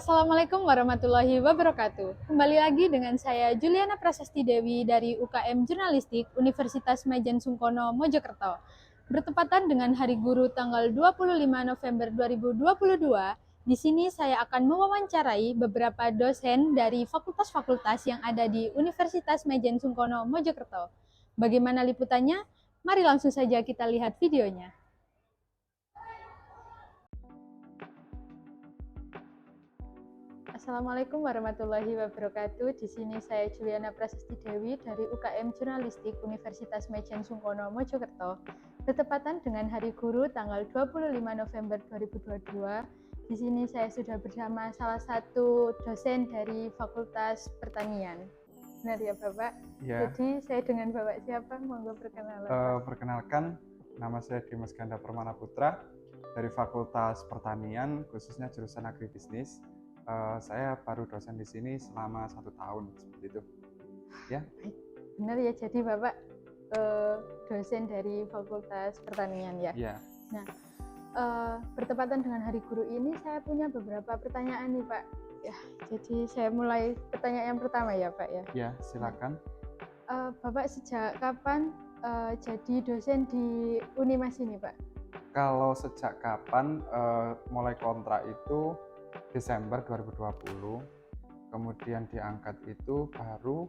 Assalamualaikum warahmatullahi wabarakatuh. Kembali lagi dengan saya Juliana Prasasti Dewi dari UKM Jurnalistik Universitas Majen Sungkono Mojokerto. Bertepatan dengan Hari Guru tanggal 25 November 2022, di sini saya akan mewawancarai beberapa dosen dari fakultas-fakultas yang ada di Universitas Majen Sungkono Mojokerto. Bagaimana liputannya? Mari langsung saja kita lihat videonya. Assalamualaikum warahmatullahi wabarakatuh. Di sini saya Juliana Prasasti Dewi dari UKM Jurnalistik Universitas Majen Sungkono Mojokerto. Bertepatan dengan Hari Guru tanggal 25 November 2022, di sini saya sudah bersama salah satu dosen dari Fakultas Pertanian. Benar ya Bapak? Ya. Jadi saya dengan Bapak siapa? Monggo perkenalan. Perkenalkan, nama saya Dimas Ganda Permana Putra dari Fakultas Pertanian, khususnya jurusan Agribisnis. Saya baru dosen di sini selama 1 tahun, seperti itu. Ya. Benar ya, jadi Bapak dosen dari Fakultas Pertanian ya? Ya. Nah, bertepatan dengan Hari Guru ini saya punya beberapa pertanyaan nih Pak. Ya, jadi saya mulai pertanyaan yang pertama ya Pak ya? Ya, silakan. Bapak sejak kapan jadi dosen di Unimas ini Pak? Kalau sejak kapan, mulai kontrak itu Desember 2020, kemudian diangkat itu baru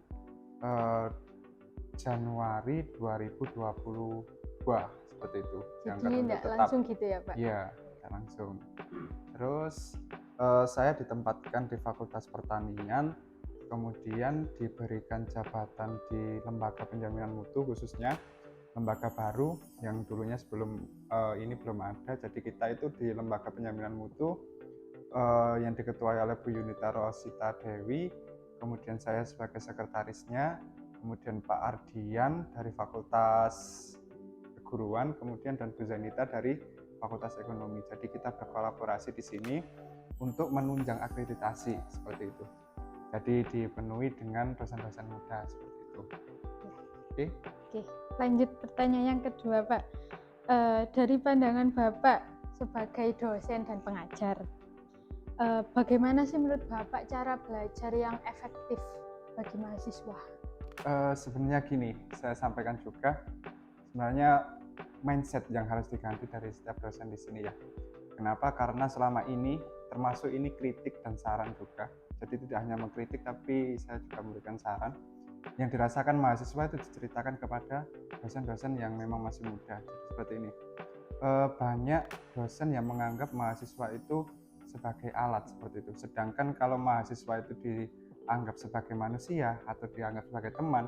Januari 2022, seperti itu. Jadi tidak langsung gitu ya Pak? Iya, tidak langsung. Terus saya ditempatkan di Fakultas Pertanian, kemudian diberikan jabatan di Lembaga Penjaminan Mutu, khususnya lembaga baru yang dulunya sebelum ini belum ada. Jadi kita itu di Lembaga Penjaminan Mutu yang diketuai oleh Bu Yunita Rosita Dewi, kemudian saya sebagai sekretarisnya, kemudian Pak Ardian dari Fakultas Keguruan, kemudian dan Bu Zainita dari Fakultas Ekonomi. Jadi kita berkolaborasi di sini untuk menunjang akreditasi, seperti itu. Jadi dipenuhi dengan dosen-dosen muda, seperti itu. Oke. Lanjut pertanyaan yang kedua Pak. Dari pandangan Bapak sebagai dosen dan pengajar, bagaimana sih menurut Bapak cara belajar yang efektif bagi mahasiswa? Sebenarnya gini, saya sampaikan juga, sebenarnya mindset yang harus diganti dari setiap dosen di sini ya. Kenapa? Karena selama ini, termasuk ini kritik dan saran juga. Jadi tidak hanya mengkritik, tapi saya juga memberikan saran. Yang dirasakan mahasiswa itu diceritakan kepada dosen-dosen yang memang masih muda. Seperti ini. Banyak dosen yang menganggap mahasiswa itu sebagai alat, seperti itu. Sedangkan kalau mahasiswa itu dianggap sebagai manusia atau dianggap sebagai teman,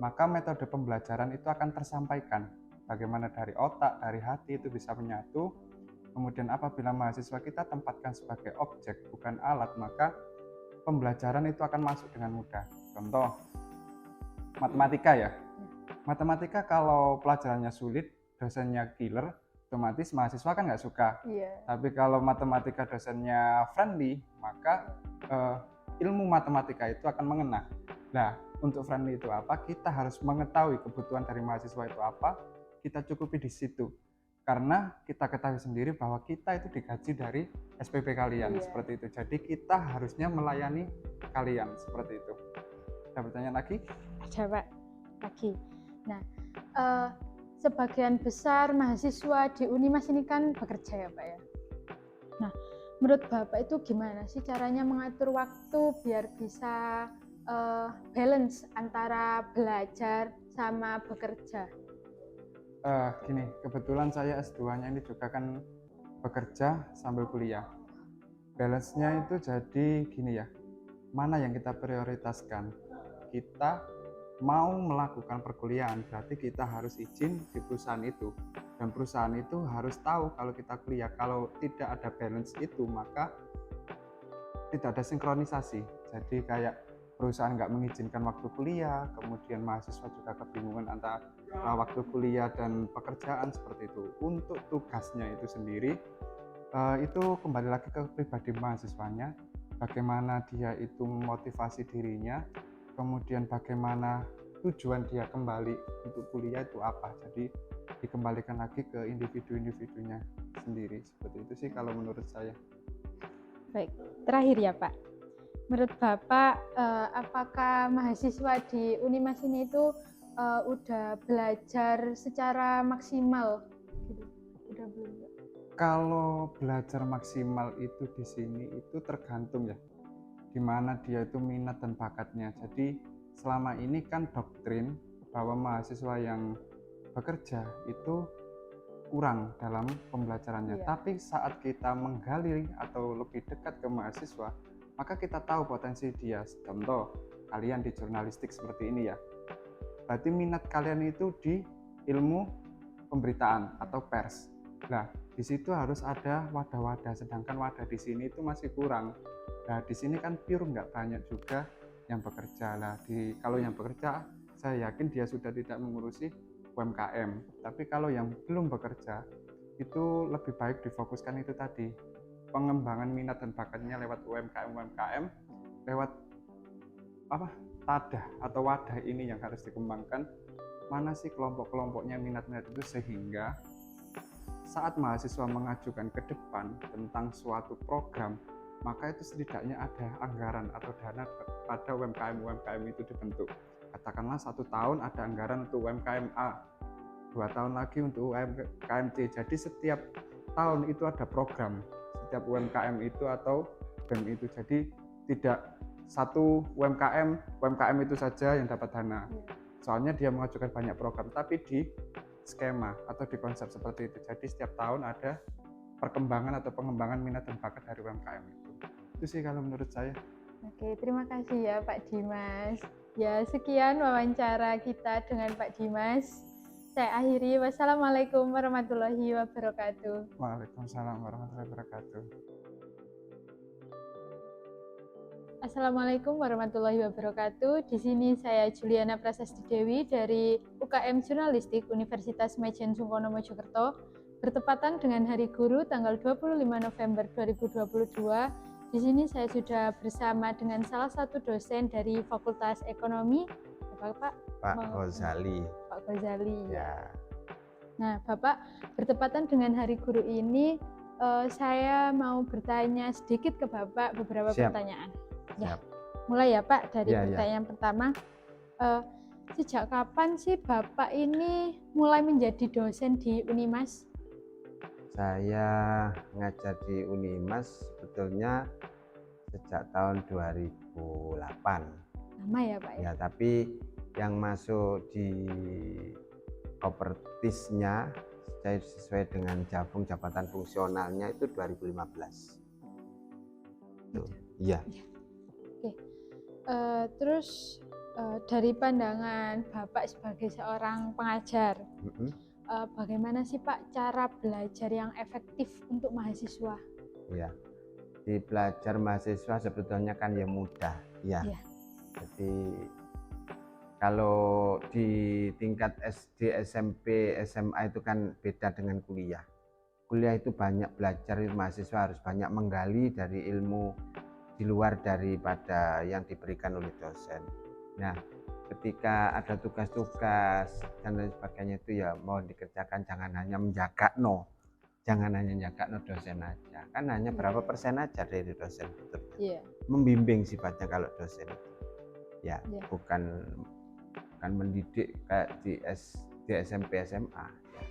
maka metode pembelajaran itu akan tersampaikan. Bagaimana dari otak, dari hati itu bisa menyatu. Kemudian apabila mahasiswa kita tempatkan sebagai objek, bukan alat, maka pembelajaran itu akan masuk dengan mudah. Contoh, matematika ya. Matematika kalau pelajarannya sulit, dosennya killer, otomatis mahasiswa kan nggak suka. Tapi kalau matematika dosennya friendly, maka ilmu matematika itu akan mengena. Nah, untuk friendly itu apa? Kita harus mengetahui kebutuhan dari mahasiswa itu apa, kita cukupi di situ. Karena kita ketahui sendiri bahwa kita itu digaji dari SPP kalian, seperti itu. Jadi kita harusnya melayani kalian, seperti itu. Ada pertanyaan lagi? Ada Pak, lagi. Nah, sebagian besar mahasiswa di Unimas ini kan bekerja ya Pak ya. Nah, menurut Bapak itu gimana sih caranya mengatur waktu biar bisa balance antara belajar sama bekerja? Gini, kebetulan saya S2-nya ini juga kan bekerja sambil kuliah. Balance-nya itu jadi gini ya, mana yang kita prioritaskan? Kita mau melakukan perkuliahan, berarti kita harus izin di perusahaan itu. Dan perusahaan itu harus tahu kalau kita kuliah. Kalau tidak ada balance itu, maka tidak ada sinkronisasi. Jadi kayak perusahaan nggak mengizinkan waktu kuliah, kemudian mahasiswa juga kebingungan antara waktu kuliah dan pekerjaan, seperti itu. Untuk tugasnya itu sendiri, itu kembali lagi ke pribadi mahasiswanya, bagaimana dia itu memotivasi dirinya, kemudian bagaimana tujuan dia kembali untuk kuliah itu apa. Jadi dikembalikan lagi ke individu-individunya sendiri, seperti itu sih kalau menurut saya. Baik, terakhir ya Pak. Menurut Bapak, apakah mahasiswa di Unimas ini itu udah belajar secara maksimal? Gitu. Udah belum? Pak? Kalau belajar maksimal itu di sini itu tergantung ya, di mana dia itu minat dan bakatnya. Jadi selama ini kan doktrin bahwa mahasiswa yang bekerja itu kurang dalam pembelajarannya. Iya. Tapi saat kita menggali atau lebih dekat ke mahasiswa, maka kita tahu potensi dia. Contoh, kalian di jurnalistik seperti ini ya. Berarti minat kalian itu di ilmu pemberitaan atau pers. Nah, di situ harus ada wadah-wadah, sedangkan wadah di sini itu masih kurang. Nah, di sini kan pure nggak banyak juga yang bekerja. Nah, kalau yang bekerja, saya yakin dia sudah tidak mengurusi UMKM. Tapi kalau yang belum bekerja, itu lebih baik difokuskan itu tadi, pengembangan minat dan bakatnya lewat UMKM, lewat tadah atau wadah ini yang harus dikembangkan. Mana sih kelompok-kelompoknya minat-minat itu, sehingga saat mahasiswa mengajukan ke depan tentang suatu program, maka itu setidaknya ada anggaran atau dana pada UMKM itu dibentuk. Katakanlah 1 tahun ada anggaran untuk UMKM A, 2 tahun lagi untuk UMKM C. Jadi setiap tahun itu ada program setiap UMKM itu atau BEM itu. Jadi tidak satu UMKM itu saja yang dapat dana. Soalnya dia mengajukan banyak program, tapi di skema atau di konsep seperti itu. Jadi setiap tahun ada perkembangan atau pengembangan minat dan bakat dari UMKM itu. Itu sih kalau menurut saya. Oke, terima kasih ya Pak Dimas. Ya, sekian wawancara kita dengan Pak Dimas. Saya akhiri. Wassalamualaikum warahmatullahi wabarakatuh. Waalaikumsalam warahmatullahi wabarakatuh. Assalamualaikum warahmatullahi wabarakatuh. Di sini saya Juliana Prasasti Dewi dari UKM Jurnalistik Universitas Majen Sungkono Mojokerto, bertepatan dengan Hari Guru tanggal 25 November 2022. Di sini saya sudah bersama dengan salah satu dosen dari Fakultas Ekonomi, Bapak Ghazali. Pak Ghazali. Ya. Nah, Bapak, bertepatan dengan Hari Guru ini, saya mau bertanya sedikit ke Bapak beberapa Siap. pertanyaan. Siap. Mulai ya Pak dari Ya. pertanyaan pertama. Sejak kapan sih Bapak ini mulai menjadi dosen di Unimas? Saya ngajar di Unimas sebetulnya sejak tahun 2008. Lama ya Pak ya? Ya, tapi yang masuk di kopertisnya sesuai dengan jabatan fungsionalnya itu 2015. Iya. Terus dari pandangan Bapak sebagai seorang pengajar, bagaimana sih Pak cara belajar yang efektif untuk mahasiswa? Ya, di belajar mahasiswa sebetulnya kan ya mudah, ya. Jadi kalau di tingkat SD, SMP, SMA itu kan beda dengan kuliah. Kuliah itu banyak belajar, mahasiswa harus banyak menggali dari ilmu di luar daripada yang diberikan oleh dosen. Nah, ketika ada tugas-tugas dan lain sebagainya itu ya mau dikerjakan, jangan hanya menjaga dosen aja, kan hanya berapa persen aja dari dosen betulnya. Membimbing sifatnya kalau dosen itu ya. Bukan mendidik kayak di SMP SMA ya.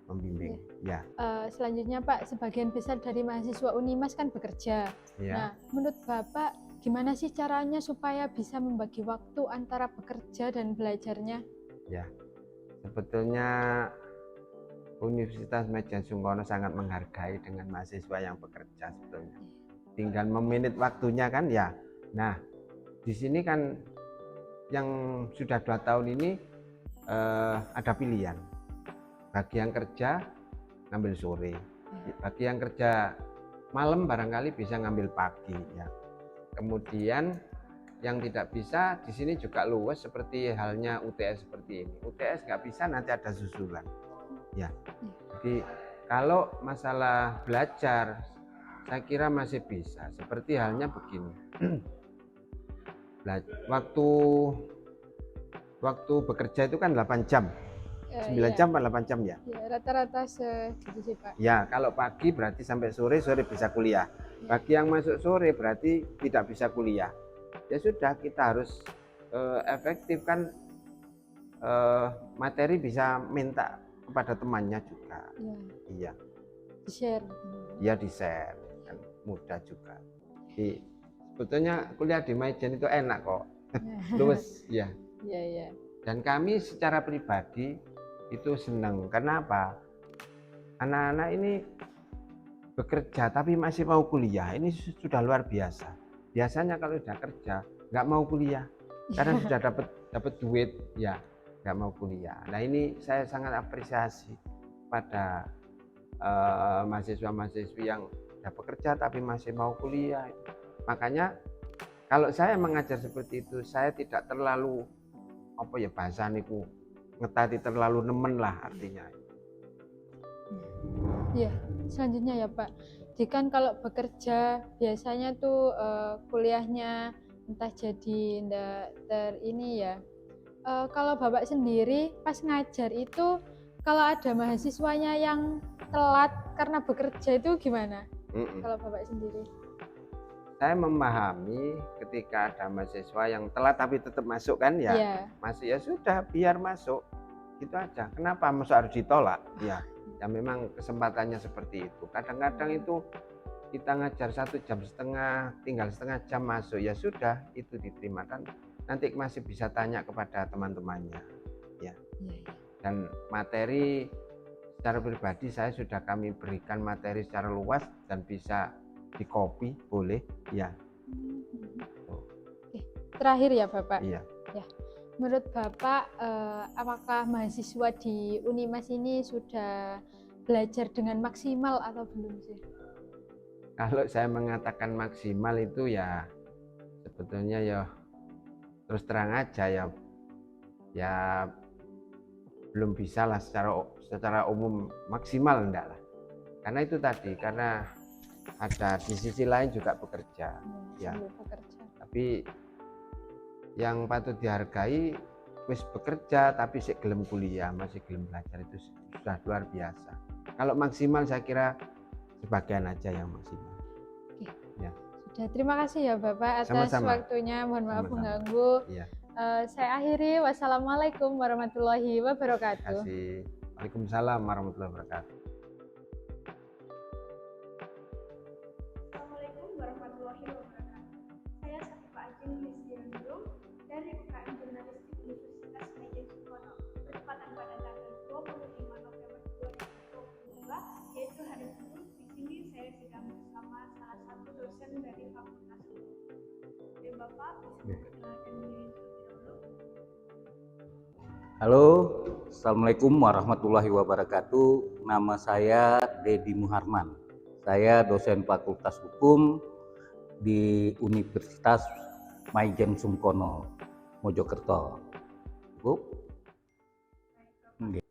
Membimbing ya. Selanjutnya Pak, sebagian besar dari mahasiswa Unimas kan bekerja. Nah, menurut Bapak gimana sih caranya supaya bisa membagi waktu antara bekerja dan belajarnya? Ya, sebetulnya Universitas Majen Sungkono sangat menghargai dengan mahasiswa yang bekerja sebetulnya. Tinggal memanage waktunya kan ya. Nah, di sini kan yang sudah 2 tahun ini ada pilihan. Bagi yang kerja ngambil sore, bagi yang kerja malam barangkali bisa ngambil pagi ya. Kemudian yang tidak bisa di sini juga luas seperti halnya UTS seperti ini. UTS nggak bisa, nanti ada susulan ya. Jadi kalau masalah belajar saya kira masih bisa, seperti halnya begini. Waktu bekerja itu kan 8 jam 9 Iya. jam atau 8 jam ya? Ya, rata-rata segitu sih Pak. Ya, kalau pagi berarti sampai sore, sore bisa kuliah. Bagi yang masuk sore berarti tidak bisa kuliah. Ya sudah, kita harus efektif kan, materi bisa minta kepada temannya juga. Ya, Iya, di-share. dia di-share kan mudah juga. Jadi sebetulnya kuliah di Maijen itu enak kok. Luwes ya. Iya, iya. Dan kami secara pribadi itu senang. Kenapa? Anak-anak ini bekerja tapi masih mau kuliah, ini sudah luar biasa. Biasanya kalau sudah kerja nggak mau kuliah karena sudah dapat duit, ya nggak mau kuliah. Nah ini saya sangat apresiasi pada mahasiswa-mahasiswi yang sudah bekerja tapi masih mau kuliah. Makanya kalau saya mengajar seperti itu, saya tidak terlalu apa ya bahasa niku ngetati terlalu nemen lah artinya. Iya, selanjutnya ya Pak. Jadi kan kalau bekerja biasanya tuh kuliahnya entah jadi ndak ini ya. Kalau Bapak sendiri pas ngajar itu kalau ada mahasiswanya yang telat karena bekerja itu gimana? Kalau Bapak sendiri? Saya memahami ketika ada mahasiswa yang telat tapi tetap masuk kan ya, Iya. masuk ya sudah biar masuk, gitu aja. Kenapa masuk harus ditolak? Ya memang kesempatannya seperti itu. Kadang-kadang itu kita ngajar 1,5 jam, tinggal setengah jam masuk, ya sudah itu diterima kan. Nanti masih bisa tanya kepada teman-temannya, ya. Dan materi secara pribadi saya sudah kami berikan materi secara luas dan bisa di copy boleh ya. Terakhir ya Bapak. Iya. Ya. Menurut Bapak apakah mahasiswa di Unimas ini sudah belajar dengan maksimal atau belum sih? Kalau saya mengatakan maksimal itu ya sebetulnya ya terus terang aja ya belum bisa lah secara umum maksimal enggak lah. Karena itu tadi, karena ada di sisi lain juga bekerja, ya. Bekerja. Tapi yang patut dihargai wis bekerja tapi sik gelem kuliah, masih gelem belajar, itu sudah luar biasa. Kalau maksimal saya kira sebagian aja yang maksimal. Oke. Ya. Sudah, terima kasih ya Bapak atas Sama-sama. waktunya. Mohon maaf Sama-sama. mengganggu. Iya. Saya akhiri. Wassalamualaikum warahmatullahi wabarakatuh. Terima kasih. Waalaikumsalam warahmatullahi wabarakatuh. Assalamualaikum warahmatullahi wabarakatuh. Saya Safifa Ajeng Hisdianudung dari UKM Jurnalistik Universitas Maijen Sungkono. Bertepatan pada tanggal 25 November 2022, yaitu hari Guru. Di sini saya sedang bersama salah satu dosen dari Fakultas Hukum. Oke, Bapak bisa memperkenalkan diri terlebih dahulu. Halo, Assalamualaikum warahmatullahi wabarakatuh. Nama saya Dedi Muharman. Saya dosen Fakultas Hukum di Universitas Maijen Sungkono, Mojokerto. Bu? Oke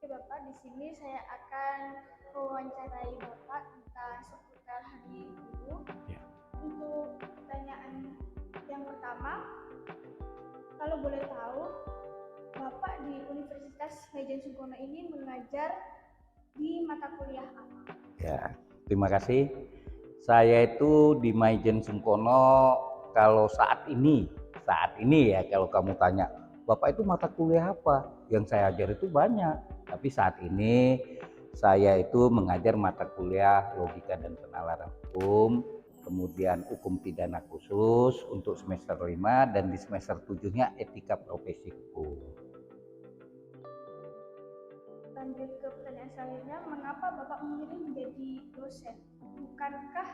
Bapak, di sini saya akan mewawancarai Bapak tentang seputar Hari Guru. Ya. Untuk pertanyaan yang pertama, kalau boleh tahu, Bapak di Universitas Maijen Sungkono ini mengajar di mata kuliah apa? Ya, terima kasih. Saya itu di Maijen Sungkono kalau saat ini ya kalau kamu tanya, Bapak itu mata kuliah apa? Yang saya ajar itu banyak, tapi saat ini saya itu mengajar mata kuliah Logika dan Penalaran Hukum, kemudian Hukum Pidana Khusus untuk semester 5 dan di semester 7-nya Etika Profesi Hukum. Lanjut ke pertanyaan selanjutnya, mengapa Bapak memilih menjadi dosen? Bukankah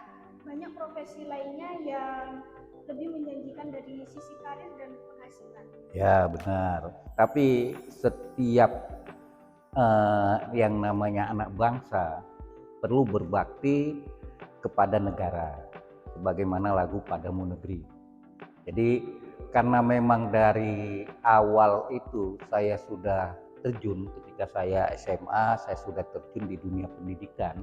banyak profesi lainnya yang lebih menjanjikan dari sisi karir dan penghasilan? Ya benar, tapi setiap yang namanya anak bangsa perlu berbakti kepada negara, sebagaimana lagu Padamu Negeri. Jadi karena memang dari awal itu saya sudah terjun, ketika saya SMA saya sudah terjun di dunia pendidikan,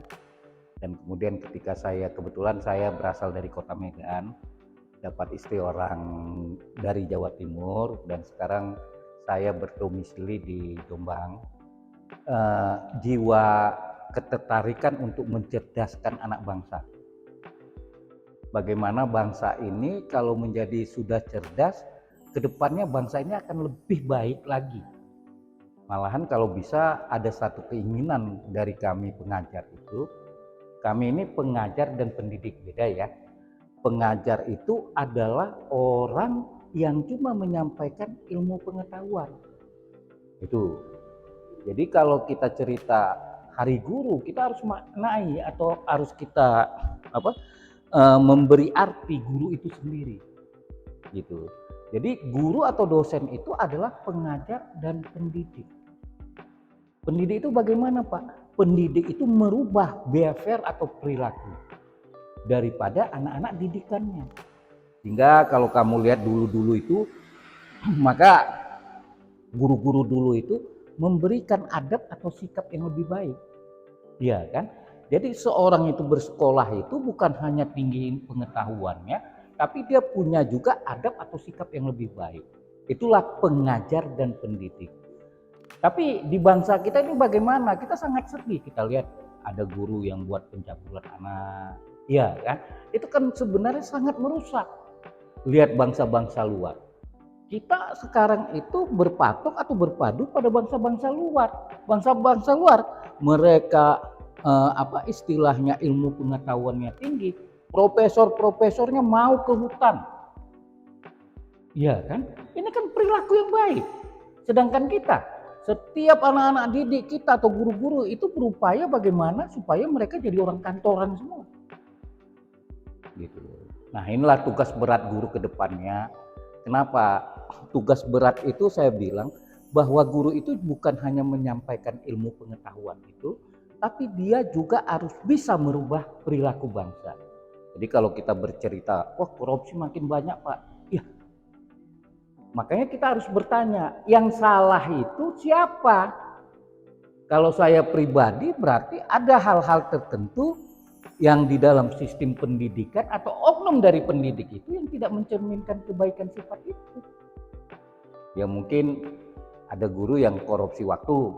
dan kemudian ketika kebetulan saya berasal dari kota Medan, dapat istri orang dari Jawa Timur, dan sekarang saya berdomisili di Jombang. jiwa ketertarikan untuk mencerdaskan anak bangsa. Bagaimana bangsa ini kalau menjadi sudah cerdas, kedepannya bangsa ini akan lebih baik lagi. Malahan kalau bisa ada satu keinginan dari kami pengajar itu, kami ini pengajar dan pendidik, beda ya. Pengajar itu adalah orang yang cuma menyampaikan ilmu pengetahuan. Itu. Jadi kalau kita cerita Hari Guru, kita harus maknai atau harus kita memberi arti guru itu sendiri. Gitu. Jadi guru atau dosen itu adalah pengajar dan pendidik. Pendidik itu bagaimana, Pak? Pendidik itu merubah behavior atau perilaku daripada anak-anak didikannya. Sehingga kalau kamu lihat dulu-dulu itu, maka guru-guru dulu itu memberikan adab atau sikap yang lebih baik. Iya kan? Jadi seorang itu bersekolah itu bukan hanya tinggiin pengetahuannya, tapi dia punya juga adab atau sikap yang lebih baik. Itulah pengajar dan pendidik. Tapi di bangsa kita ini bagaimana? Kita sangat sedih. Kita lihat ada guru yang buat pencabulan anak. Iya kan? Itu kan sebenarnya sangat merusak. Lihat bangsa-bangsa luar. Kita sekarang itu berpatok atau berpadu pada bangsa-bangsa luar. Bangsa-bangsa luar mereka istilahnya ilmu pengetahuannya tinggi. Profesor-profesornya mau ke hutan. Iya kan? Ini kan perilaku yang baik. Sedangkan kita, setiap anak-anak didik kita atau guru-guru itu berupaya bagaimana supaya mereka jadi orang kantoran semua. Gitu. Nah, inilah tugas berat guru ke depannya. Kenapa? Tugas berat itu saya bilang bahwa guru itu bukan hanya menyampaikan ilmu pengetahuan itu, tapi dia juga harus bisa merubah perilaku bangsa. Jadi kalau kita bercerita, wah korupsi makin banyak Pak. Ya, makanya kita harus bertanya, yang salah itu siapa? Kalau saya pribadi berarti ada hal-hal tertentu yang di dalam sistem pendidikan atau oknum dari pendidik itu yang tidak mencerminkan kebaikan sifat itu. Ya mungkin ada guru yang korupsi waktu,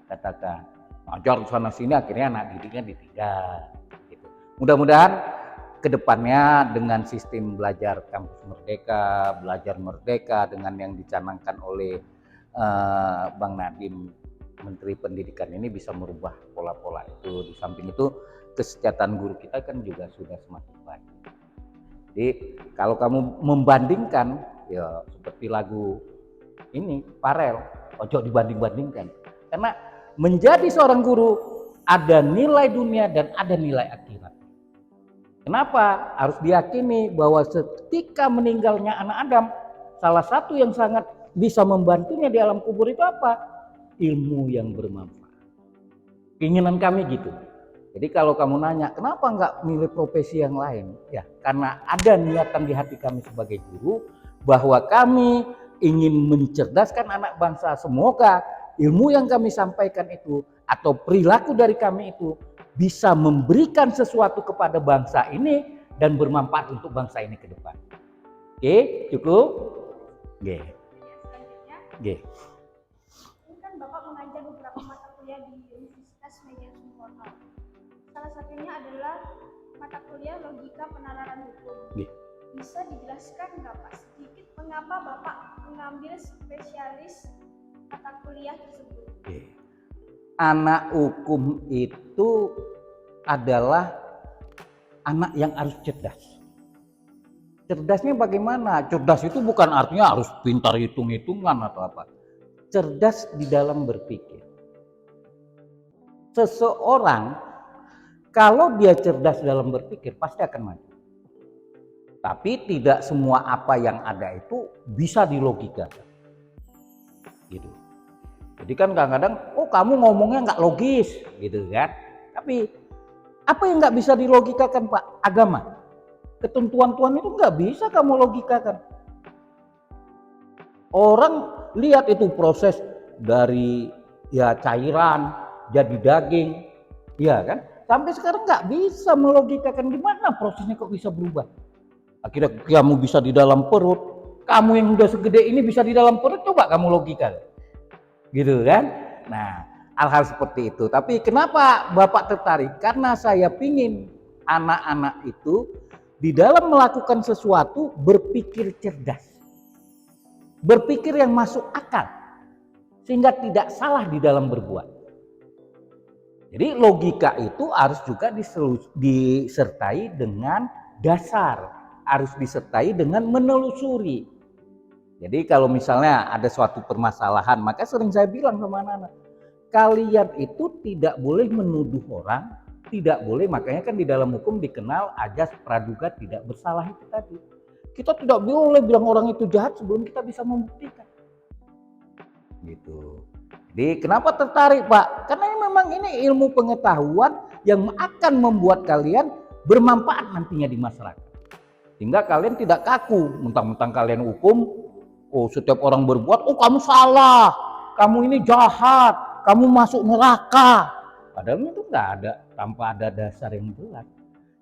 katakan ngajar sana sini akhirnya anak didiknya ditinggal. Gitu. Mudah-mudahan kedepannya dengan sistem belajar kampus merdeka, belajar merdeka dengan yang dicanangkan oleh Bang Nadiem, Menteri Pendidikan ini bisa merubah pola-pola itu. Di samping itu kesejahteraan guru kita kan juga sudah semakin baik. Jadi kalau kamu membandingkan ya seperti lagu ini Farel, ojo dibanding-bandingkan. Karena menjadi seorang guru ada nilai dunia dan ada nilai akhirat. Kenapa? Harus diyakini bahwa ketika meninggalnya anak Adam, salah satu yang sangat bisa membantunya di alam kubur itu apa? Ilmu yang bermanfaat. Keinginan kami gitu. Jadi kalau kamu nanya, kenapa nggak milih profesi yang lain? Ya, karena ada niatan di hati kami sebagai guru bahwa kami ingin mencerdaskan anak bangsa. Semoga ilmu yang kami sampaikan itu atau perilaku dari kami itu bisa memberikan sesuatu kepada bangsa ini dan bermanfaat untuk bangsa ini ke depan. Oke, cukup? Oke. Selanjutnya, Oke. ini kan Bapak mengajar beberapa mata kuliah di Universitas Medan Sungkono. Salah satunya adalah mata kuliah logika penalaran hukum. Oke. Bisa dijelaskan nggak Pak sedikit mengapa Bapak mengambil spesialis mata kuliah tersebut? Oke. Anak hukum itu adalah anak yang harus cerdas. Cerdasnya bagaimana? Cerdas itu bukan artinya harus pintar hitung-hitungan atau apa. Cerdas di dalam berpikir. Seseorang kalau dia cerdas dalam berpikir pasti akan maju. Tapi tidak semua apa yang ada itu bisa dilogikakan. Gitu. Jadi kan kadang-kadang, oh kamu ngomongnya nggak logis, gitu kan? Tapi apa yang nggak bisa dilogikakan Pak? Agama. Ketentuan Tuhan itu nggak bisa kamu logikakan. Orang lihat itu proses dari ya cairan jadi daging, ya kan? Sampai sekarang nggak bisa melogikakan gimana prosesnya kok bisa berubah. Akhirnya kamu bisa di dalam perut, kamu yang udah segede ini bisa di dalam perut, coba kamu logika. Gitu kan? Nah, hal-hal seperti itu. Tapi kenapa Bapak tertarik? Karena saya pingin anak-anak itu di dalam melakukan sesuatu berpikir cerdas, berpikir yang masuk akal, sehingga tidak salah di dalam berbuat. Jadi logika itu harus juga disertai dengan dasar, harus disertai dengan menelusuri. Jadi kalau misalnya ada suatu permasalahan, maka sering saya bilang sama anak-anak, kalian itu tidak boleh menuduh orang, tidak boleh, makanya kan di dalam hukum dikenal ajas praduga tidak bersalah itu tadi. Kita tidak boleh bilang orang itu jahat sebelum kita bisa membuktikan. Gitu. Jadi kenapa tertarik Pak? Karena memang ini ilmu pengetahuan yang akan membuat kalian bermanfaat nantinya di masyarakat. Sehingga kalian tidak kaku, mentang-mentang kalian hukum, oh setiap orang berbuat, oh kamu salah, kamu ini jahat, kamu masuk neraka. Padahal itu nggak ada, tanpa ada dasar yang jelas.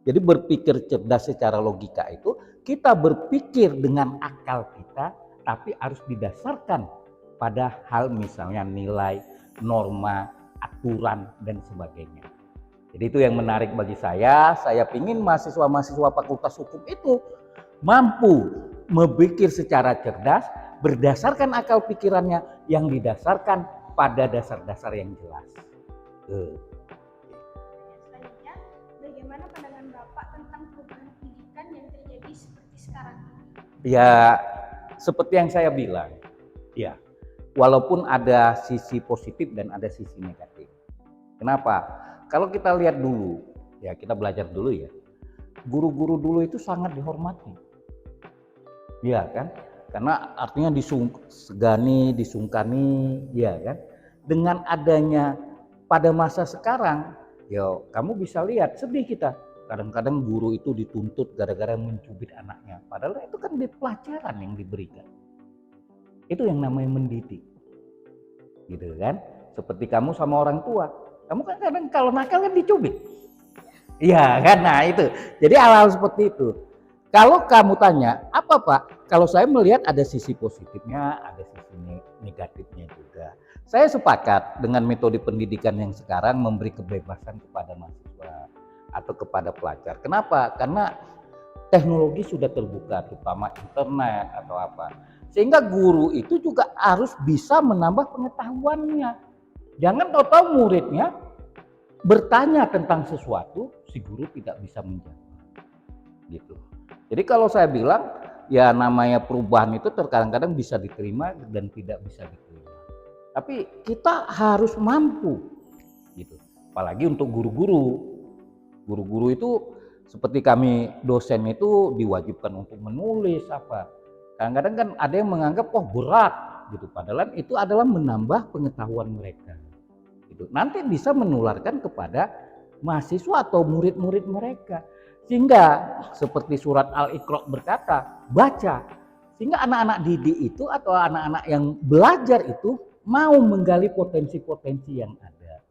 Jadi berpikir cerdas secara logika itu, kita berpikir dengan akal kita, tapi harus didasarkan pada hal misalnya nilai, norma, aturan, dan sebagainya. Jadi itu yang menarik bagi saya ingin mahasiswa-mahasiswa Fakultas Hukum itu mampu berpikir secara cerdas, berdasarkan akal pikirannya yang didasarkan pada dasar-dasar yang jelas. Selanjutnya, bagaimana pandangan Bapak tentang perubahan pendidikan yang terjadi seperti sekarang? Ya, seperti yang saya bilang, ya, walaupun ada sisi positif dan ada sisi negatif. Kenapa? Kalau kita lihat dulu, ya kita belajar dulu ya, guru-guru dulu itu sangat dihormati. Iya kan? Karena artinya disegani, disungkani, ya kan? Dengan adanya pada masa sekarang, ya kamu bisa lihat sedih kita. Kadang-kadang guru itu dituntut gara-gara mencubit anaknya. Padahal itu kan di pelajaran yang diberikan. Itu yang namanya mendidik. Gitu kan? Seperti kamu sama orang tua. Kamu kan kadang kalau nakal kan dicubit. Iya kan? Nah itu. Jadi hal-hal seperti itu. Kalau kamu tanya, apa Pak? Kalau saya melihat ada sisi positifnya, ada sisi negatifnya juga. Saya sepakat dengan metode pendidikan yang sekarang memberi kebebasan kepada mahasiswa atau kepada pelajar. Kenapa? Karena teknologi sudah terbuka, terutama internet atau apa. Sehingga guru itu juga harus bisa menambah pengetahuannya. Jangan tahu-tahu muridnya bertanya tentang sesuatu, si guru tidak bisa menjawab. Gitu. Jadi kalau saya bilang, ya namanya perubahan itu terkadang-kadang bisa diterima dan tidak bisa diterima. Tapi kita harus mampu, gitu. Apalagi untuk guru-guru. Guru-guru itu seperti kami dosen itu diwajibkan untuk menulis apa. Kadang-kadang kan ada yang menganggap oh berat, gitu. Padahal itu adalah menambah pengetahuan mereka. Gitu. Nanti bisa menularkan kepada mahasiswa atau murid-murid mereka. Sehingga seperti surat Al-Iqra berkata, baca. Sehingga anak-anak didik itu atau anak-anak yang belajar itu mau menggali potensi-potensi yang ada.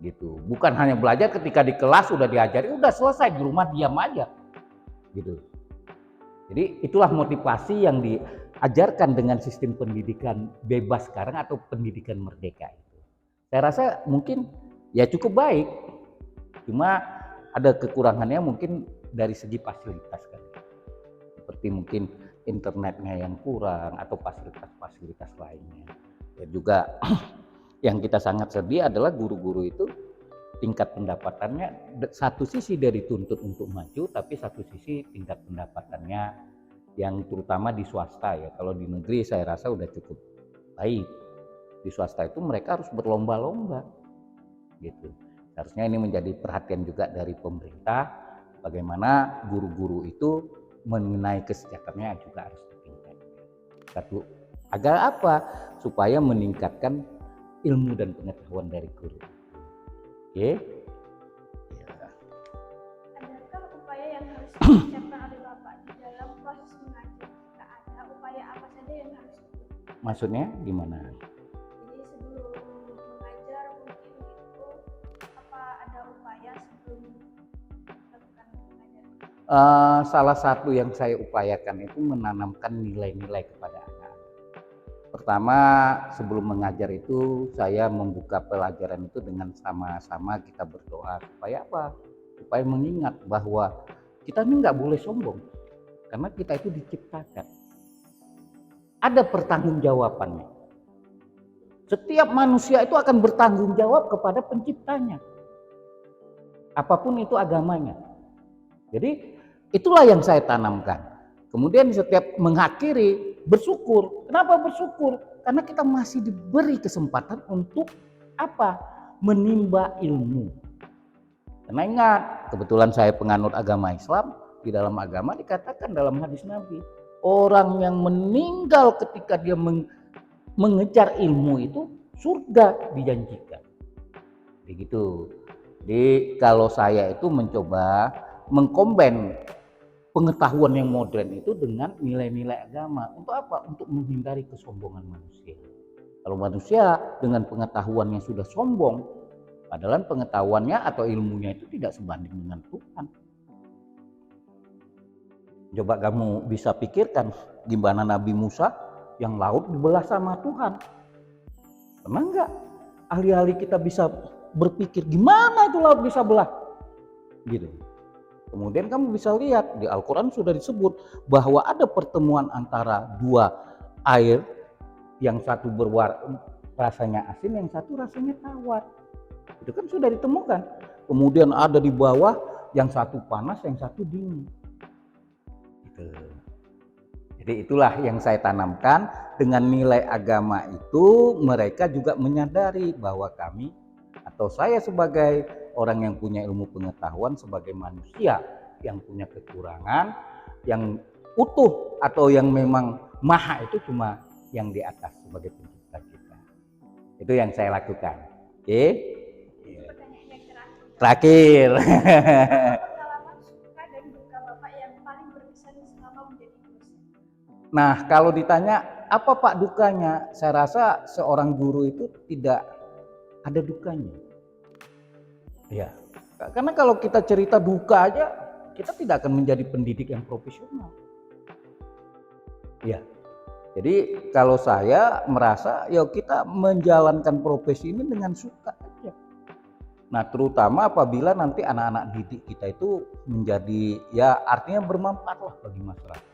Gitu. Bukan hanya belajar ketika di kelas sudah diajari, udah selesai di rumah diam aja. Gitu. Jadi itulah motivasi yang diajarkan dengan sistem pendidikan bebas sekarang atau pendidikan merdeka itu. Saya rasa mungkin ya cukup baik. Cuma ada kekurangannya mungkin dari segi fasilitas kan. Seperti mungkin internetnya yang kurang atau fasilitas-fasilitas lainnya. Ya juga yang kita sangat sedih adalah guru-guru itu tingkat pendapatannya satu sisi dari tuntut untuk maju, tapi satu sisi tingkat pendapatannya yang terutama di swasta ya. Kalau di negeri saya rasa udah cukup baik. Di swasta itu mereka harus berlomba-lomba gitu. Harusnya ini menjadi perhatian juga dari pemerintah, bagaimana guru-guru itu mengenai kesejahteraannya juga harus ditingkatkan. Satu, agar apa? Supaya meningkatkan ilmu dan pengetahuan dari guru. Oke? Ya. Adakah upaya yang harus dipersiapkan oleh Bapak di dalam proses mengajar? Jika ada, upaya apa saja yang harus dilakukan? Maksudnya gimana? Jadi sebelum mengajar mungkin itu apa ada upaya sebelum melakukan pengajaran? Salah satu yang saya upayakan itu menanamkan nilai-nilai kepada anak. Pertama, sebelum mengajar itu saya membuka pelajaran itu dengan sama-sama kita berdoa supaya apa? Supaya mengingat bahwa kita ini nggak boleh sombong karena kita itu diciptakan. Ada pertanggungjawabannya. Setiap manusia itu akan bertanggung jawab kepada penciptanya. Apapun itu agamanya. Jadi itulah yang saya tanamkan. Kemudian setiap mengakhiri bersyukur. Kenapa bersyukur? Karena kita masih diberi kesempatan untuk apa? Menimba ilmu. Karena ingat, kebetulan saya penganut agama Islam, di dalam agama dikatakan dalam hadis Nabi, orang yang meninggal ketika dia mengejar ilmu itu surga dijanjikan. Begitu. Jadi kalau saya itu mencoba mengkombin pengetahuan yang modern itu dengan nilai-nilai agama. Untuk apa? Untuk menghindari kesombongan manusia. Kalau manusia dengan pengetahuannya sudah sombong, padahal pengetahuannya atau ilmunya itu tidak sebanding dengan Tuhan. Coba kamu bisa pikirkan gimana Nabi Musa yang laut dibelah sama Tuhan. Pernah nggak ahli-ahli kita bisa berpikir gimana itu laut bisa belah? Gitu. Kemudian kamu bisa lihat di Al-Quran sudah disebut bahwa ada pertemuan antara dua air, yang satu rasanya asin, yang satu rasanya tawar. Itu kan sudah ditemukan. Kemudian ada di bawah yang satu panas, yang satu dingin. Gitu. Jadi itulah yang saya tanamkan dengan nilai agama itu, mereka juga menyadari bahwa kami atau saya sebagai orang yang punya ilmu pengetahuan, sebagai manusia yang punya kekurangan, yang utuh atau yang memang maha itu cuma yang di atas sebagai pencipta kita. Itu yang saya lakukan. Oke? Pertanyaan yang Terakhir. pengalaman suka dan duka Bapak yang paling berkesan selama menjadi dosen. Nah, kalau ditanya apa Pak dukanya, saya rasa seorang guru itu tidak ada dukanya. Ya, karena kalau kita cerita duka aja, kita tidak akan menjadi pendidik yang profesional. Ya, jadi kalau saya merasa, ya kita menjalankan profesi ini dengan suka aja. Nah, terutama apabila nanti anak-anak didik kita itu menjadi, ya artinya bermanfaat lah bagi masyarakat.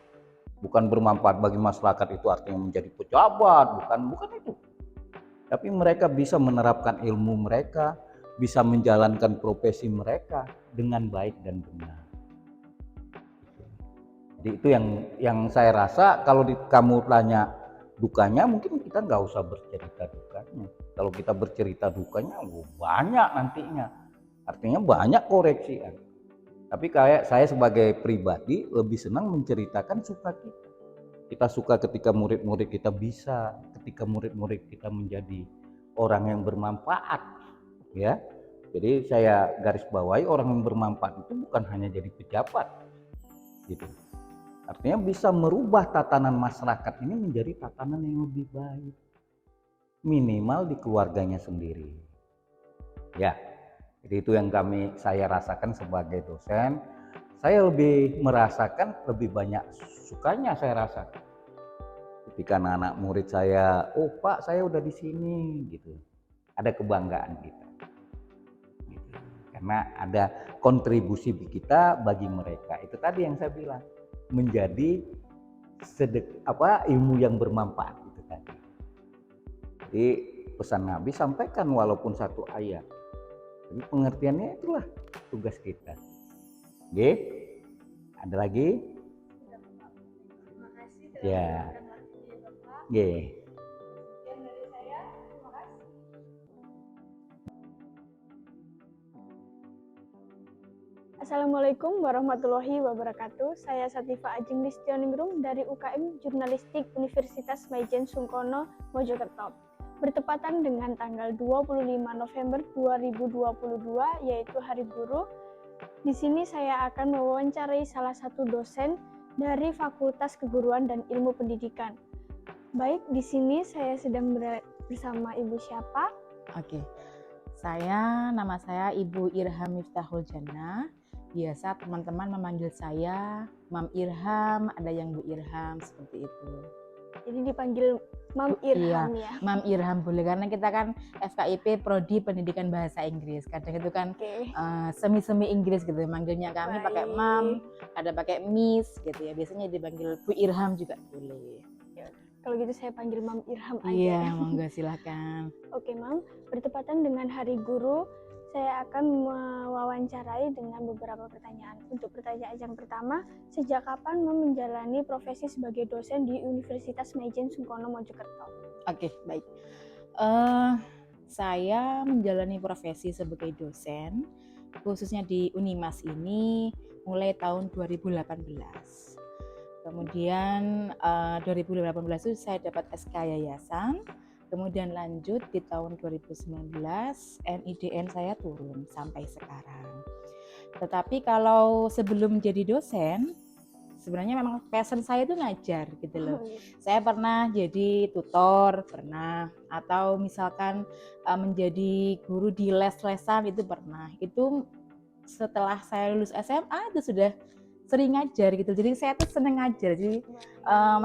Bukan bermanfaat bagi masyarakat itu artinya menjadi pejabat, bukan itu. Tapi mereka bisa menerapkan ilmu mereka, bisa menjalankan profesi mereka dengan baik dan benar. Jadi itu yang saya rasa. Kalau kamu tanya dukanya, mungkin kita nggak usah bercerita dukanya. Kalau kita bercerita dukanya, banyak nantinya. Artinya banyak koreksian. Tapi kayak saya sebagai pribadi lebih senang menceritakan suka kita. Kita suka ketika murid-murid kita bisa, ketika murid-murid kita menjadi orang yang bermanfaat, ya. Jadi saya garis bawahi orang yang bermanfaat itu bukan hanya jadi pejabat, gitu. Artinya bisa merubah tatanan masyarakat ini menjadi tatanan yang lebih baik, minimal di keluarganya sendiri. Ya, jadi itu yang saya rasakan sebagai dosen. Saya lebih merasakan lebih banyak sukanya saya rasakan. Ketika anak-anak murid saya, oh Pak saya udah di sini, gitu. Ada kebanggaan kita. Karena ada kontribusi kita bagi mereka. Itu tadi yang saya bilang, menjadi ilmu yang bermanfaat itu tadi. Jadi pesan Nabi sampaikan walaupun satu ayat. Jadi pengertiannya itulah tugas kita. Oke? Ada lagi? Terima kasih telah Ya. memberikan waktunya Bapak. Oke. Sekian dari saya. Terima kasih. Assalamualaikum warahmatullahi wabarakatuh. Saya Satifah Ajeng Listioningrum dari UKM Jurnalistik Universitas Maijen Sungkono, Mojokerto. Bertepatan dengan tanggal 25 November 2022, yaitu Hari Guru, di sini saya akan mewawancarai salah satu dosen dari Fakultas Keguruan dan Ilmu Pendidikan. Baik, di sini saya sedang bersama Ibu siapa? Oke, nama saya Ibu Irham Miftahul Jannah. Biasa teman-teman memanggil saya Mam Irham, ada yang Bu Irham, seperti itu. Jadi dipanggil Mam Irham ya. Mam Irham boleh, karena kita kan FKIP Prodi Pendidikan Bahasa Inggris. Kadang itu kan Oke. semi-semi Inggris gitu, manggilnya kami pakai Baik. Mam, ada pakai Miss gitu ya. Biasanya dipanggil Bu Irham juga boleh. Kalau gitu saya panggil Mam Irham aja. Iya, monggo silakan. Oke, Mam. Bertepatan dengan Hari Guru, saya akan mewawancarai dengan beberapa pertanyaan. Untuk pertanyaan yang pertama, sejak kapan Mam menjalani profesi sebagai dosen di Universitas Majen Sungkono Mojokerto? Oke, baik. Saya menjalani profesi sebagai dosen, khususnya di Unimas ini mulai tahun 2018. Kemudian 2018 itu saya dapat SK Yayasan, kemudian lanjut di tahun 2019 NIDN saya turun sampai sekarang. Tetapi kalau sebelum menjadi dosen, sebenarnya memang passion saya itu ngajar gitu loh. Saya pernah jadi tutor, pernah, atau misalkan menjadi guru di les-lesan itu pernah. Itu setelah saya lulus SMA itu sudah sering ngajar gitu. Jadi saya tuh seneng ngajar. Jadi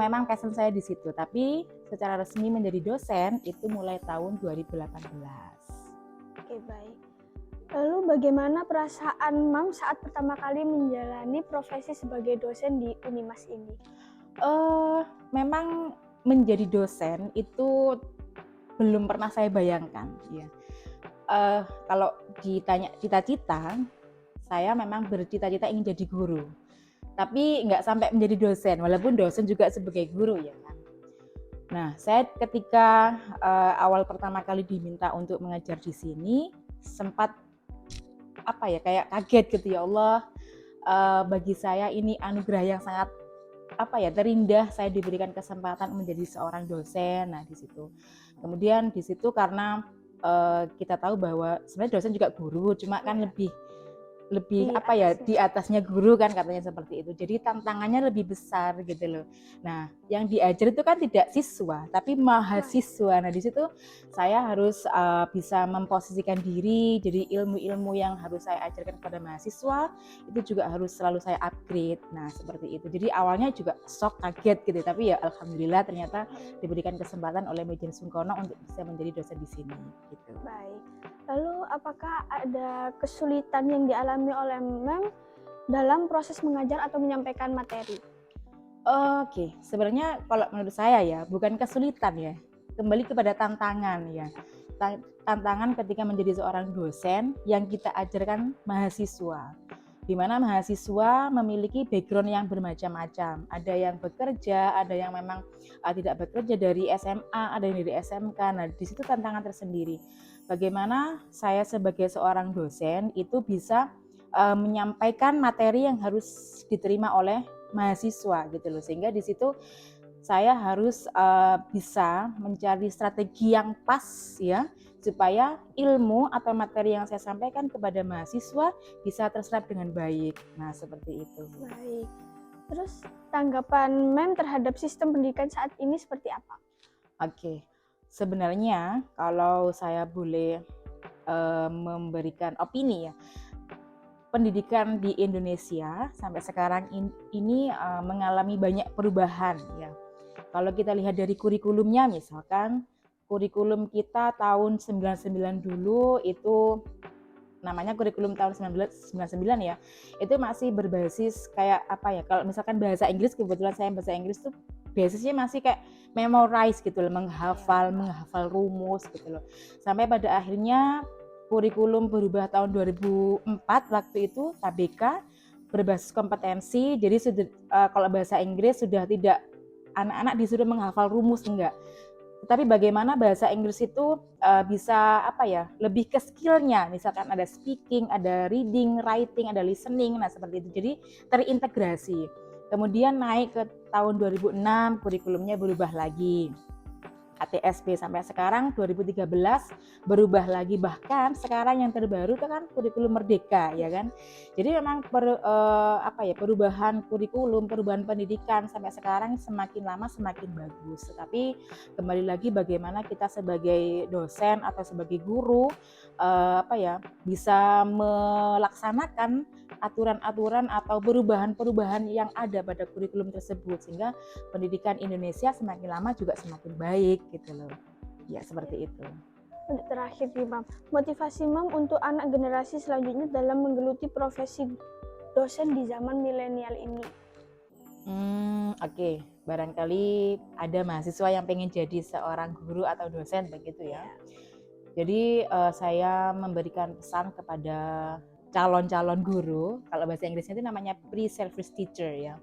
memang passion saya di situ. Tapi secara resmi menjadi dosen itu mulai tahun 2018. Oke, baik. Lalu bagaimana perasaan Mam saat pertama kali menjalani profesi sebagai dosen di Unimas ini? Memang menjadi dosen itu belum pernah saya bayangkan ya. Kalau ditanya cita-cita, saya memang bercita-cita ingin jadi guru. Tapi nggak sampai menjadi dosen, walaupun dosen juga sebagai guru ya kan. Nah, saya ketika awal pertama kali diminta untuk mengajar di sini, sempat kayak kaget gitu, ya Allah, bagi saya ini anugerah yang sangat terindah, saya diberikan kesempatan menjadi seorang dosen. Nah, di situ. Kemudian di situ karena kita tahu bahwa sebenarnya dosen juga guru, cuma kan lebih di atasnya guru kan, katanya seperti itu. Jadi tantangannya lebih besar gitu loh. Nah, yang diajar itu kan tidak siswa tapi mahasiswa. Nah, di situ saya harus bisa memposisikan diri, jadi ilmu-ilmu yang harus saya ajarkan kepada mahasiswa itu juga harus selalu saya upgrade. Nah, seperti itu. Jadi awalnya juga shock, kaget gitu, tapi ya alhamdulillah ternyata diberikan kesempatan oleh Majen Sungkono untuk bisa menjadi dosen di sini gitu. Baik. Lalu apakah ada kesulitan yang dialami oleh Mam dalam proses mengajar atau menyampaikan materi? Oke, sebenarnya kalau menurut saya ya bukan kesulitan ya, kembali kepada tantangan ya. Tantangan ketika menjadi seorang dosen yang kita ajarkan mahasiswa, di mana mahasiswa memiliki background yang bermacam-macam. Ada yang bekerja, ada yang memang tidak bekerja, dari SMA, ada yang dari SMK. Nah, di situ tantangan tersendiri. Bagaimana saya sebagai seorang dosen itu bisa menyampaikan materi yang harus diterima oleh mahasiswa gitu loh, sehingga di situ saya harus bisa mencari strategi yang pas ya, supaya ilmu atau materi yang saya sampaikan kepada mahasiswa bisa terserap dengan baik. Nah, seperti itu. Baik. Terus tanggapan Mem terhadap sistem pendidikan saat ini seperti apa? Oke. Sebenarnya kalau saya boleh memberikan opini ya, pendidikan di Indonesia sampai sekarang ini mengalami banyak perubahan ya. Kalau kita lihat dari kurikulumnya, misalkan kurikulum kita tahun 99 dulu itu namanya kurikulum tahun 1999 ya, itu masih berbasis kayak kalau misalkan bahasa Inggris, kebetulan saya bahasa Inggris tuh basisnya masih kayak memorize gitu loh, menghafal rumus gitu loh. Sampai pada akhirnya kurikulum berubah tahun 2004, waktu itu KBK berbasis kompetensi. Jadi kalau bahasa Inggris sudah tidak anak-anak disuruh menghafal rumus, enggak. Tetapi bagaimana bahasa Inggris itu bisa lebih ke skillnya, misalkan ada speaking, ada reading, writing, ada listening, nah seperti itu. Jadi terintegrasi. Kemudian naik ke tahun 2006, kurikulumnya berubah lagi. ATSB sampai sekarang 2013 berubah lagi, bahkan sekarang yang terbaru itu kan kurikulum merdeka ya kan. Jadi memang perubahan kurikulum, perubahan pendidikan sampai sekarang semakin lama semakin bagus. Tetapi kembali lagi bagaimana kita sebagai dosen atau sebagai guru bisa melaksanakan aturan-aturan atau perubahan-perubahan yang ada pada kurikulum tersebut sehingga pendidikan Indonesia semakin lama juga semakin baik gitu loh. Ya seperti itu. Untuk terakhir nih Mam, motivasi Mam untuk anak generasi selanjutnya dalam menggeluti profesi dosen di zaman milenial ini. Oke. Barangkali ada mahasiswa yang pengen jadi seorang guru atau dosen begitu ya. Jadi saya memberikan pesan kepada calon-calon guru, kalau bahasa Inggrisnya itu namanya pre-service teacher ya.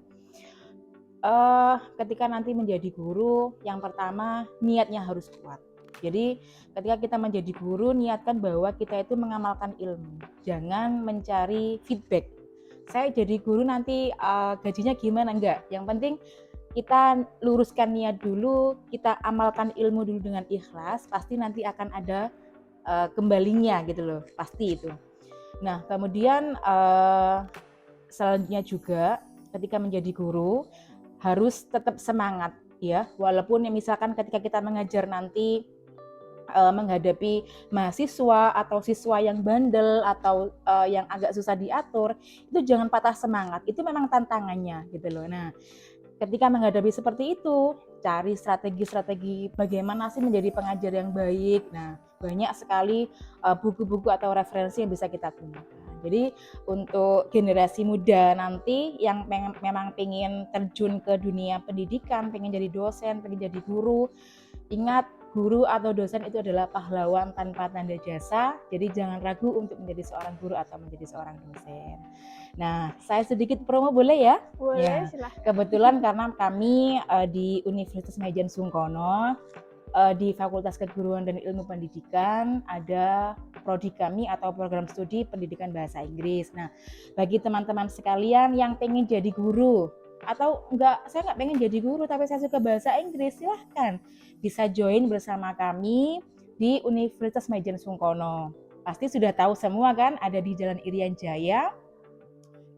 Ketika nanti menjadi guru, yang pertama niatnya harus kuat. Jadi ketika kita menjadi guru, niatkan bahwa kita itu mengamalkan ilmu, jangan mencari feedback. Saya jadi guru nanti gajinya gimana, enggak. Yang penting kita luruskan niat dulu, kita amalkan ilmu dulu dengan ikhlas, pasti nanti akan ada kembalinya gitu loh, pasti itu. Nah kemudian selanjutnya juga ketika menjadi guru harus tetap semangat ya, walaupun misalkan ketika kita mengajar nanti menghadapi mahasiswa atau siswa yang bandel atau yang agak susah diatur, itu jangan patah semangat, itu memang tantangannya gitu loh. Nah ketika menghadapi seperti itu, cari strategi-strategi bagaimana sih menjadi pengajar yang baik. Nah banyak sekali buku-buku atau referensi yang bisa kita gunakan. Jadi untuk generasi muda nanti yang memang pengen terjun ke dunia pendidikan, pengen jadi dosen, pengen jadi guru, ingat guru atau dosen itu adalah pahlawan tanpa tanda jasa. Jadi jangan ragu untuk menjadi seorang guru atau menjadi seorang dosen. Nah, saya sedikit promo boleh ya? Boleh, Ya. silahkan. Kebetulan karena kami di Universitas Majen Sungkono di Fakultas Keguruan dan Ilmu Pendidikan ada prodi kami atau program studi pendidikan bahasa Inggris. Nah, bagi teman-teman sekalian yang pengen jadi guru atau saya nggak pengen jadi guru tapi saya suka bahasa Inggris, silahkan bisa join bersama kami di Universitas Majen Sungkono. Pasti sudah tahu semua kan, ada di Jalan Irian Jaya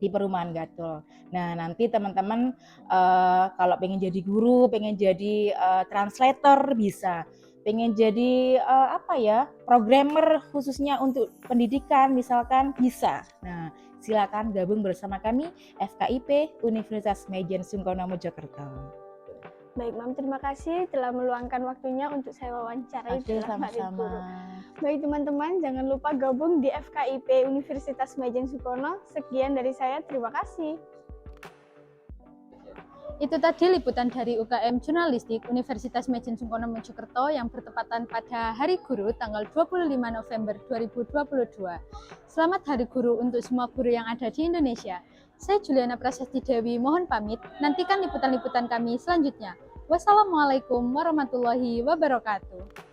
di Perumahan Gatul. Nah nanti teman-teman kalau pengen jadi guru, pengen jadi translator bisa, pengen jadi programmer khususnya untuk pendidikan misalkan bisa. Nah silakan gabung bersama kami FKIP Universitas Majen Sungkono Mojokerto. Baik Mam, terima kasih telah meluangkan waktunya untuk saya wawancarai dalam Hari Guru. Baik teman-teman, jangan lupa gabung di FKIP Universitas Majen Sungkono. Sekian dari saya, terima kasih. Itu tadi liputan dari UKM Jurnalistik Universitas Majen Sungkono Mojokerto yang bertepatan pada Hari Guru tanggal 25 November 2022. Selamat Hari Guru untuk semua guru yang ada di Indonesia. Saya Juliana Prasasti Dewi, mohon pamit. Nantikan liputan-liputan kami selanjutnya. Wassalamualaikum warahmatullahi wabarakatuh.